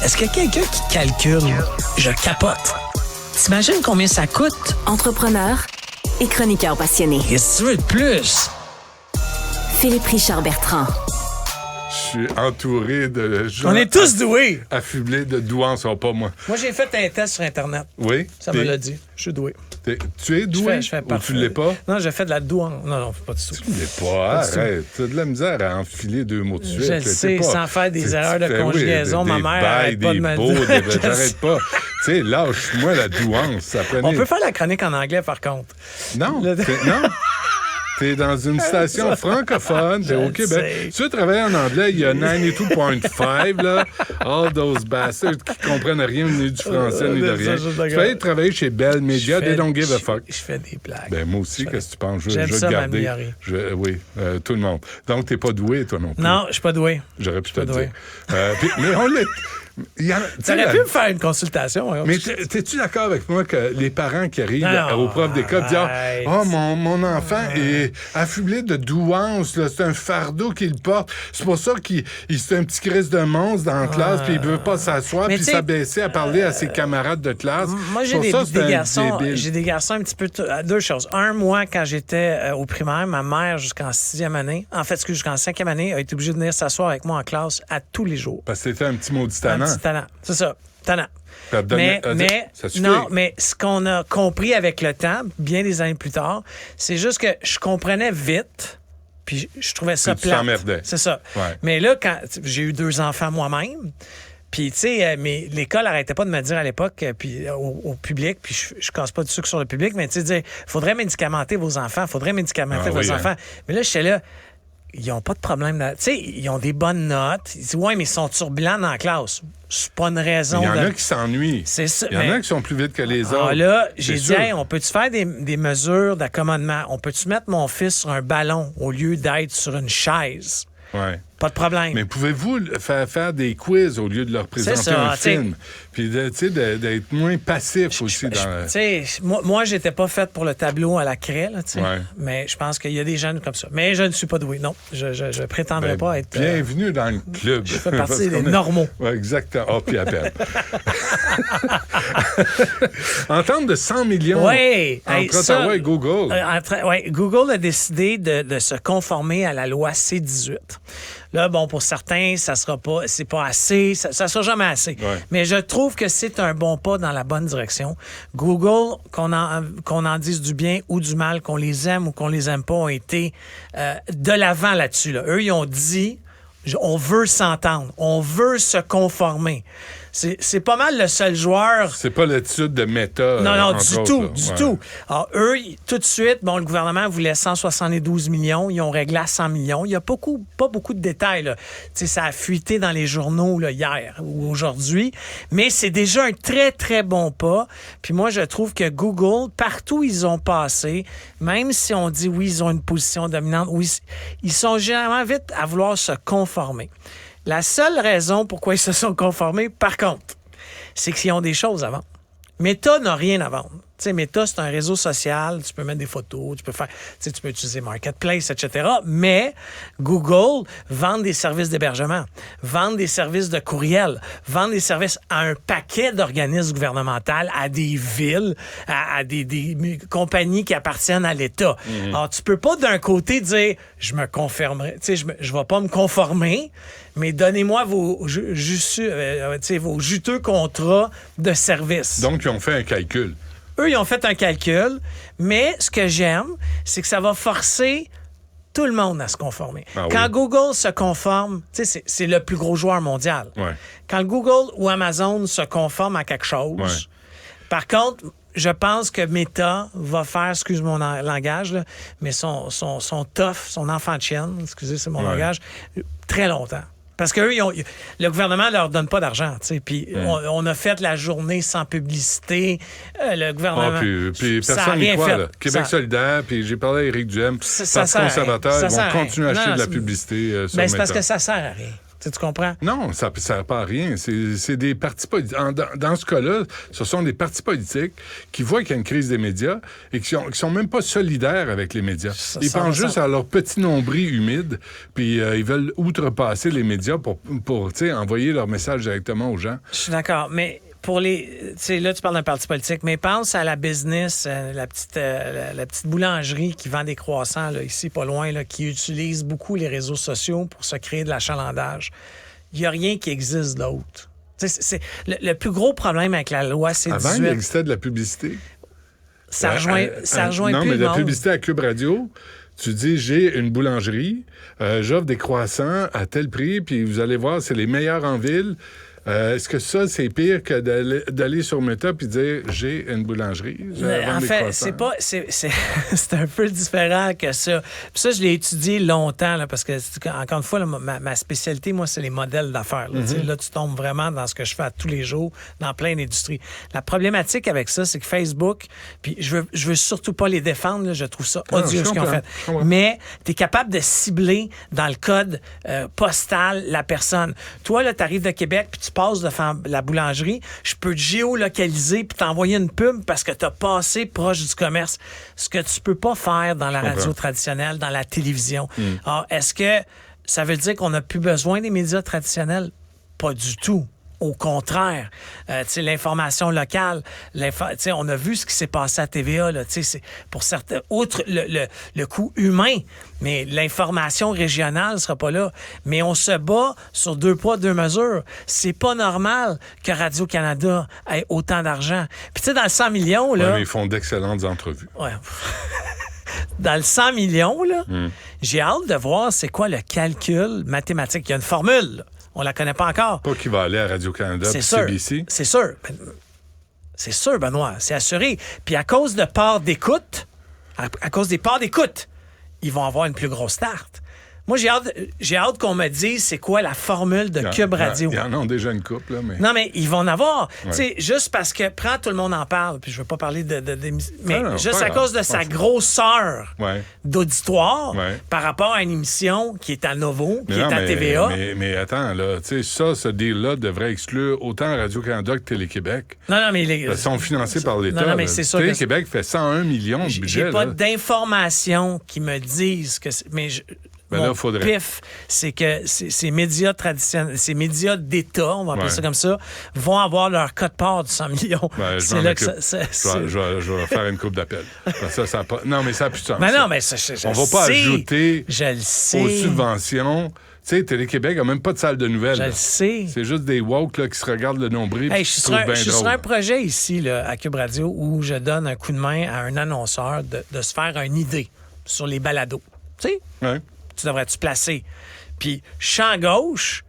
Est-ce qu'il y a quelqu'un qui calcule? Je capote. T'imagines combien ça coûte? Entrepreneur et chroniqueur passionné. Qu'est-ce que tu veux de plus? Philippe Richard Bertrand. Je suis entouré de gens. On est tous doués. Affublés de douance, pas moi. Moi, j'ai fait un test sur Internet. Oui? Ça me l'a dit. Je suis doué. Tu es doué? Je fais ou tu l'es pas? Non, j'ai fait de la douane. Non, pas du tout. Tu l'es pas, arrête. Tu as de la misère à enfiler deux mots de suite. Je le sais, sans faire des erreurs de conjugaison. Ma mère arrête pas de me dire. J'arrête pas. Tu sais, lâche-moi la douance. Ça prenait... On peut faire la chronique en anglais, par contre. Non, non. T'es dans une station francophone, t'es au Québec. Si tu travailles en anglais, il y a 92.5, là. All those bastards qui comprennent rien ni du français ni de rien. Tu fallait travailler chez Bell Media, they don't give a fuck. Je fais des blagues. Ben, moi aussi, qu'est-ce que tu penses? J'aime je ça garder. Oui, tout le monde. Donc, t'es pas doué, toi non plus. Non, je suis pas doué. J'aurais pu te le dire. Mais on l'est. Tu aurais pu me faire une consultation. Mais t'es-tu d'accord avec moi que les parents qui arrivent aux profs d'école disent « Oh, mon enfant est affublé de douance, là, c'est un fardeau qu'il porte. C'est pour ça qu'il c'est un petit crise de monstre dans la classe, puis il veut pas s'asseoir, puis s'abaisser à parler à ses camarades de classe. » Moi, j'ai des garçons un petit peu... Deux choses. Un, moi, quand j'étais au primaire, ma mère, jusqu'en 6e année, jusqu'en 5e année, a été obligée de venir s'asseoir avec moi en classe à tous les jours. Parce que c'était un petit maudit talent. C'est ça, talent. Mais ce qu'on a compris avec le temps, bien des années plus tard, c'est juste que je comprenais vite, puis je trouvais ça plate. Tu t'emmerdais. C'est ça. Ouais. Mais là, quand j'ai eu 2 enfants moi-même, puis, tu sais, mais l'école arrêtait pas de me dire à l'époque, puis au public, puis je casse pas du sucre sur le public, mais tu sais, faudrait médicamenter vos enfants, enfants. Mais là, j'étais là... Ils n'ont pas de problème. Tu sais, ils ont des bonnes notes. Ils disent, ouais, mais ils sont turbulents dans la classe. C'est pas une raison. Il y en a qui s'ennuient. C'est ça. Il y en a qui sont plus vite que les autres. Là, j'ai dit, hey, on peut-tu faire des mesures d'accommodement? On peut-tu mettre mon fils sur un ballon au lieu d'être sur une chaise? Ouais. Pas de problème. Mais pouvez-vous faire des quiz au lieu de leur présenter un film? Puis, tu sais, d'être moins passif aussi. Tu sais, moi, j'étais pas faite pour le tableau à la craie, là, tu sais. Ouais. Mais je pense qu'il y a des jeunes comme ça. Mais je ne suis pas doué. Non, je prétendrais pas être... Bienvenue dans le club. Je fais partie des normaux. Oui, exactement. Oh, puis à peine. En termes de 100 millions entre Ottawa et Google. Google a décidé de se conformer à la loi C-18. Là, bon, pour certains, ça sera pas, c'est pas assez, ça sera jamais assez. Ouais. Mais je trouve que c'est un bon pas dans la bonne direction. Google, qu'on en dise du bien ou du mal, qu'on les aime ou qu'on les aime pas, ont été de l'avant là-dessus. Là. Eux, ils ont dit, on veut s'entendre, on veut se conformer. C'est pas mal le seul joueur... C'est pas l'attitude de Meta. Non, du tout. Alors, eux, tout de suite, le gouvernement voulait 172 millions. Ils ont réglé à 100 millions. Il n'y a pas beaucoup de détails. Là. Ça a fuité dans les journaux là, hier ou aujourd'hui. Mais c'est déjà un très, très bon pas. Puis moi, je trouve que Google, partout où ils ont passé, même si on dit, oui, ils ont une position dominante, oui, ils sont généralement vite à vouloir se conformer. La seule raison pourquoi ils se sont conformés, par contre, c'est qu'ils ont des choses à vendre. Meta n'a rien à vendre. Tu sais, Meta, c'est un réseau social, tu peux mettre des photos, tu peux utiliser Marketplace, etc. Mais Google vend des services d'hébergement, vend des services de courriel, vend des services à un paquet d'organismes gouvernementaux, à des villes, à des compagnies qui appartiennent à l'État. Mmh. Alors, tu peux pas d'un côté dire, je me conformerai, tu sais, je vais pas me conformer, mais donnez-moi vos juteux contrats de services. Donc, ils ont fait un calcul. Eux, ils ont fait un calcul, mais ce que j'aime, c'est que ça va forcer tout le monde à se conformer. Quand Google se conforme, c'est le plus gros joueur mondial. Ouais. Quand Google ou Amazon se conforment à quelque chose, par contre, je pense que Meta va faire, excuse mon langage, là, mais son tough, son enfant de chienne, excusez, c'est mon langage, très longtemps. Parce que le gouvernement ne leur donne pas d'argent. Puis on a fait la journée sans publicité. Le gouvernement. Puis personne n'y croit. Là. Québec solidaire, puis j'ai parlé à Éric Duhem, Parti conservateur, ils vont continuer à acheter de la publicité sur Meta. C'est parce que ça sert à rien. Tu comprends? Non, ça ne sert pas à rien. C'est des partis politiques. Dans ce cas-là, ce sont des partis politiques qui voient qu'il y a une crise des médias et qui sont même pas solidaires avec les médias. Ils pensent juste à leur petit nombril humide, puis ils veulent outrepasser les médias pour envoyer leur message directement aux gens. Je suis d'accord, mais pour les... Là, tu parles d'un parti politique, mais pense à la business, la petite boulangerie qui vend des croissants, là, ici, pas loin, là, qui utilise beaucoup les réseaux sociaux pour se créer de l'achalandage. Il n'y a rien qui existe d'autre. Le plus gros problème avec la loi, c'est Avant, 18... il existait de la publicité. Ça rejoint non, plus mais le la monde. publicité à Cube Radio, tu dis, j'ai une boulangerie, j'offre des croissants à tel prix, puis vous allez voir, c'est les meilleurs en ville. Est-ce que ça, c'est pire que d'aller sur Meta et dire j'ai une boulangerie? En fait, c'est un peu différent que ça. Puis ça, je l'ai étudié longtemps, là, parce que, encore une fois, là, ma spécialité, moi, c'est les modèles d'affaires. Là, là, tu tombes vraiment dans ce que je fais tous les jours, dans plein d'industries. La problématique avec ça, c'est que Facebook, puis je veux surtout pas les défendre, là, je trouve ça odieux ce qu'ils ont fait. Mais tu es capable de cibler dans le code postal la personne. Toi, là, tu arrives de Québec, puis tu passes devant la boulangerie, je peux te géolocaliser puis t'envoyer une pub parce que tu as passé proche du commerce. Ce que tu peux pas faire dans la radio traditionnelle, dans la télévision. Alors, est-ce que ça veut dire qu'on n'a plus besoin des médias traditionnels? Pas du tout. Au contraire, l'information locale, on a vu ce qui s'est passé à TVA, là, c'est pour certains, outre le coût humain, mais l'information régionale ne sera pas là. Mais on se bat sur 2 poids, 2 mesures. C'est pas normal que Radio-Canada ait autant d'argent. Puis tu sais, dans le 100 millions, là... Ouais, mais ils font d'excellentes entrevues. Ouais. Dans le 100 millions, là, j'ai hâte de voir c'est quoi le calcul mathématique. Il y a une formule, là. On la connaît pas encore. Pas qu'il va aller à Radio-Canada puis CBC. C'est sûr. C'est sûr, Benoît. C'est assuré. Puis à cause de parts d'écoute, à cause des parts d'écoute, ils vont avoir une plus grosse start. Moi, j'ai hâte qu'on me dise c'est quoi la formule de Cube Radio. Il y en a déjà une couple, là, mais... Non, mais ils vont en avoir. Ouais. Tu sais, juste parce que, tout le monde en parle, puis je veux pas parler mais non, juste à cause de sa grosseur d'auditoire par rapport à une émission qui est à Novo, qui est à TVA. Mais attends, là, tu sais, ce deal-là devrait exclure autant Radio-Canada que Télé-Québec. Non, mais... Ils sont financés par l'État. Non, mais c'est sûr Télé-Québec fait 101 millions de budget. J'ai pas d'informations qui me disent que... Mon pif, c'est que ces médias traditionnels, ces médias d'État, on va appeler ça comme ça, vont avoir leur code-part du 100 millions. C'est là que je vais faire une coupe d'appel. Non, mais ça n'a plus de sens. Mais non, mais on va pas ajouter aux subventions. Tu sais, Télé-Québec n'a même pas de salle de nouvelles. Je le sais. C'est juste des woke là, qui se regardent le nombril. Je suis sur un projet ici, là, à Cube Radio, où je donne un coup de main à un annonceur de se faire une idée sur les balados. Tu sais? Ouais. Tu devrais-tu placer? Puis, champ gauche,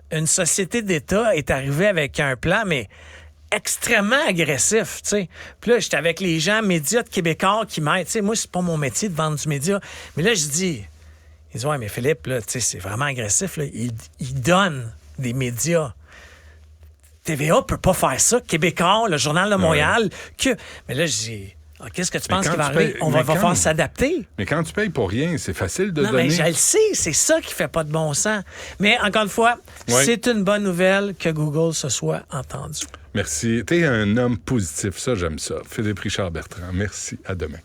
une société d'État est arrivée avec un plan, mais extrêmement agressif, tu sais. Puis là, j'étais avec les gens médias de Québécois qui m'aident. Tu sais, moi, c'est pas mon métier de vendre du média. Mais là, je dis, ils disent, ouais, mais Philippe, là, tu sais, c'est vraiment agressif, là. Il donne des médias. TVA peut pas faire ça. Québécois, le Journal de Montréal, Mais là, je dis... Qu'est-ce que tu penses qui va arriver? On va falloir s'adapter. Mais quand tu payes pour rien, c'est facile de donner. Non, mais je le sais. C'est ça qui fait pas de bon sens. Mais encore une fois, c'est une bonne nouvelle que Google se soit entendu. Merci. T'es un homme positif. Ça, j'aime ça. Philippe Richard Bertrand. Merci. À demain.